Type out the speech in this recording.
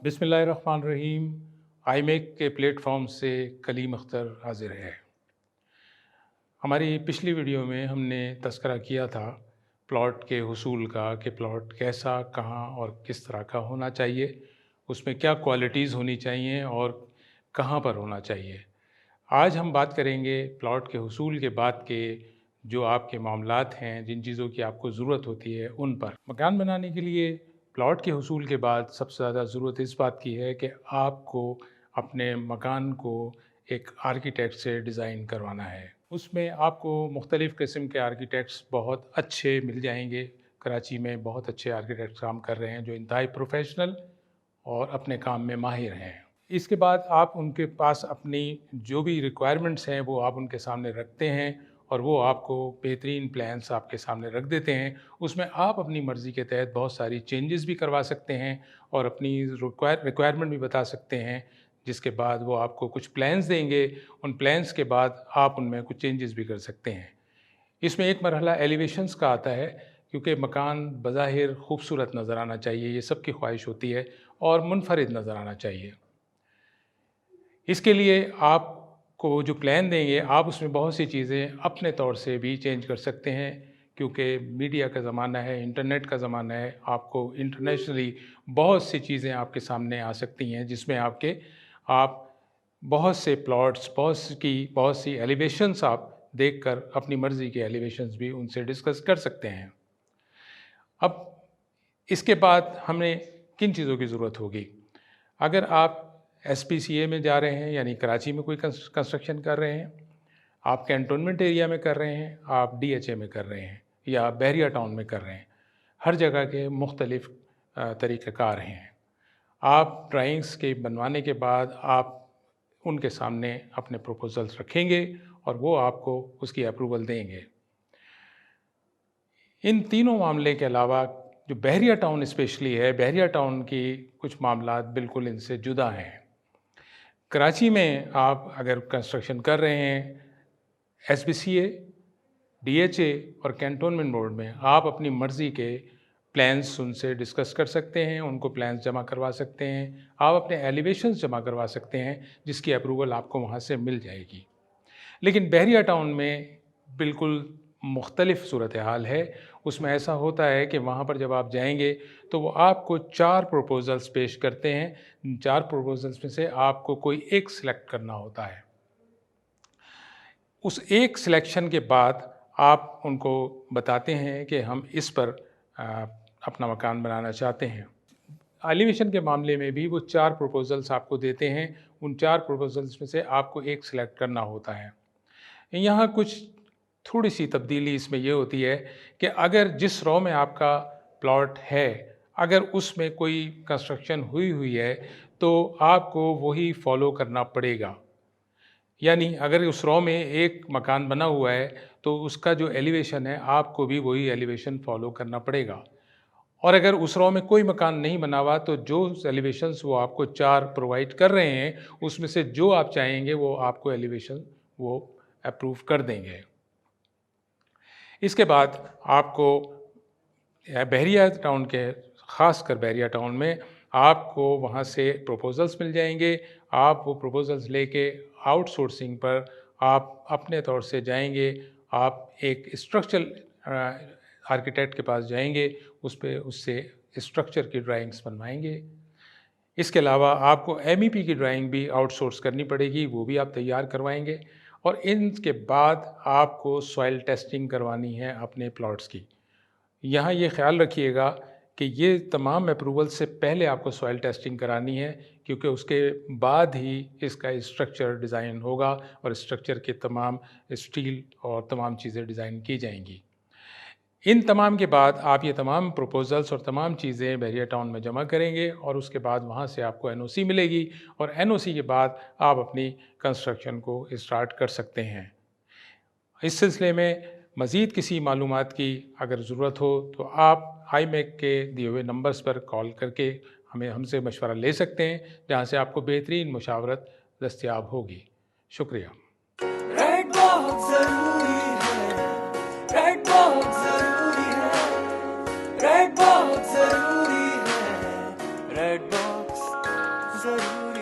बिस्मिल्लाहिर्रहमानिर्रहीम। आईमेक के प्लेटफॉर्म से कलीम अख्तर हाजिर है। हमारी पिछली वीडियो में हमने तज़किरा किया था प्लॉट के हुसूल का कि प्लॉट कैसा, कहाँ और किस तरह का होना चाहिए, उसमें क्या क्वालिटीज़ होनी चाहिए और कहाँ पर होना चाहिए। आज हम बात करेंगे प्लॉट के हुसूल के बाद के जो आपके मामलात हैं, जिन चीज़ों की आपको ज़रूरत होती है उन पर। मकान बनाने के लिए प्लॉट के हुसूल के बाद सबसे ज़्यादा ज़रूरत इस बात की है कि आपको अपने मकान को एक आर्किटेक्ट से डिज़ाइन करवाना है। उसमें आपको मुख्तलिफ़ किस्म के आर्किटेक्ट्स बहुत अच्छे मिल जाएंगे। कराची में बहुत अच्छे आर्किटेक्ट काम कर रहे हैं जो इंतहाई प्रोफेशनल और अपने काम में माहिर हैं। इसके बाद आप उनके पास अपनी जो भी रिक्वायरमेंट्स हैं वो आप उनके सामने रखते हैं और वो आपको बेहतरीन प्लान्स आपके सामने रख देते हैं। उसमें आप अपनी मर्ज़ी के तहत बहुत सारी चेंजेस भी करवा सकते हैं और अपनी रिक्वायरमेंट भी बता सकते हैं, जिसके बाद वो आपको कुछ प्लान्स देंगे। उन प्लान्स के बाद आप उनमें कुछ चेंजेस भी कर सकते हैं। इसमें एक मरहला एलिवेशंस का आता है, क्योंकि मकान बज़ाहिर खूबसूरत नज़र आना चाहिए, ये सबकी ख्वाहिश होती है, और मुनफरिद नज़र आना चाहिए। इसके लिए आपको जो प्लान देंगे, आप उसमें बहुत सी चीज़ें अपने तौर से भी चेंज कर सकते हैं, क्योंकि मीडिया का ज़माना है, इंटरनेट का ज़माना है। आपको इंटरनेशनली बहुत सी चीज़ें आपके सामने आ सकती हैं जिसमें आप बहुत से प्लॉट्स, बहुत सी एलिवेशंस आप देखकर अपनी मर्ज़ी के एलिवेशंस भी उनसे डिस्कस कर सकते हैं। अब इसके बाद हमें किन चीज़ों की ज़रूरत होगी? अगर आप SPCA में जा रहे हैं, यानी कराची में कोई कंस्ट्रक्शन कर रहे हैं, आप कैंटोनमेंट एरिया में कर रहे हैं, आप DHA में कर रहे हैं या बहरिया टाउन में कर रहे हैं, हर जगह के मुख्तलिफ़ तरीक़ाकार हैं। आप ड्राइंग्स के बनवाने के बाद आप उनके सामने अपने प्रपोजल्स रखेंगे और वो आपको उसकी अप्रूवल देंगे। इन तीनों मामले के अलावा जो बहरिया टाउन स्पेशली है, बहरिया टाउन की कुछ मामलात बिल्कुल इनसे जुदा हैं। कराची में आप अगर कंस्ट्रक्शन कर रहे हैं, SPCA, DHA और कैंटोनमेंट बोर्ड में आप अपनी मर्ज़ी के प्लान्स उनसे डिस्कस कर सकते हैं, उनको प्लान्स जमा करवा सकते हैं, आप अपने एलिवेशंस जमा करवा सकते हैं, जिसकी अप्रूवल आपको वहाँ से मिल जाएगी। लेकिन बहरिया टाउन में बिल्कुल मुख्तलिफ़ सूरत हाल है। उसमें ऐसा होता है कि वहाँ पर जब आप जाएंगे तो वो आपको 4 प्रपोजल्स पेश करते हैं। 4 प्रपोजल्स में से आपको कोई एक सिलेक्ट करना होता है। उस एक सिलेक्शन के बाद आप उनको बताते हैं कि हम इस पर अपना मकान बनाना चाहते हैं। एलिवेशन के मामले में भी वो 4 प्रपोजल्स आपको देते हैं। उन 4 प्रपोजल्स में से आपको एक सिलेक्ट करना होता है। यहाँ कुछ थोड़ी सी तब्दीली इसमें ये होती है कि अगर जिस रॉ में आपका प्लॉट है, अगर उसमें कोई कंस्ट्रक्शन हुई है तो आपको वही फॉलो करना पड़ेगा। यानी अगर उस रॉ में एक मकान बना हुआ है तो उसका जो एलिवेशन है आपको भी वही एलिवेशन फॉलो करना पड़ेगा। और अगर उस रॉ में कोई मकान नहीं बना हुआ तो जो एलिवेशंस वो आपको 4 प्रोवाइड कर रहे हैं उसमें से जो आप चाहेंगे वो आपको एलिवेशन वो अप्रूव कर देंगे। इसके बाद आपको बहरिया टाउन के, ख़ासकर बहरिया टाउन में आपको वहाँ से प्रपोजल्स मिल जाएंगे। आप वो प्रपोजल्स लेके आउटसोर्सिंग पर आप अपने तौर से जाएंगे। आप एक स्ट्रक्चरल आर्किटेक्ट के पास जाएंगे, उससे स्ट्रक्चर की ड्राइंग्स बनवाएंगे। इसके अलावा आपको MEP की ड्राइंग भी आउटसोर्स करनी पड़ेगी, वो भी आप तैयार करवाएंगे। और इनके बाद आपको सॉइल टेस्टिंग करवानी है अपने प्लॉट्स की। यहाँ ये ख्याल रखिएगा कि ये तमाम अप्रूवल से पहले आपको सॉइल टेस्टिंग करानी है, क्योंकि उसके बाद ही इसका स्ट्रक्चर डिज़ाइन होगा और स्ट्रक्चर के तमाम स्टील और तमाम चीज़ें डिज़ाइन की जाएंगी। इन तमाम के बाद आप ये तमाम प्रपोजल्स और तमाम चीज़ें बहरिया टाउन में जमा करेंगे और उसके बाद वहाँ से आपको NOC मिलेगी और NOC के बाद आप अपनी कंस्ट्रक्शन को स्टार्ट कर सकते हैं। इस सिलसिले में मज़ीद किसी मालूमात की अगर ज़रूरत हो तो आप आईमेक के दिए हुए नंबर्स पर कॉल करके हमसे मशवरा ले सकते हैं, जहाँ से आपको बेहतरीन मुशावरत दस्तयाब होगी। शुक्रिया। रेड बहुत ज़रूरी है, रेड बहुत ज़रूरी है, रेड बहुत ज़रूरी है, रेड बॉक्स। ضروری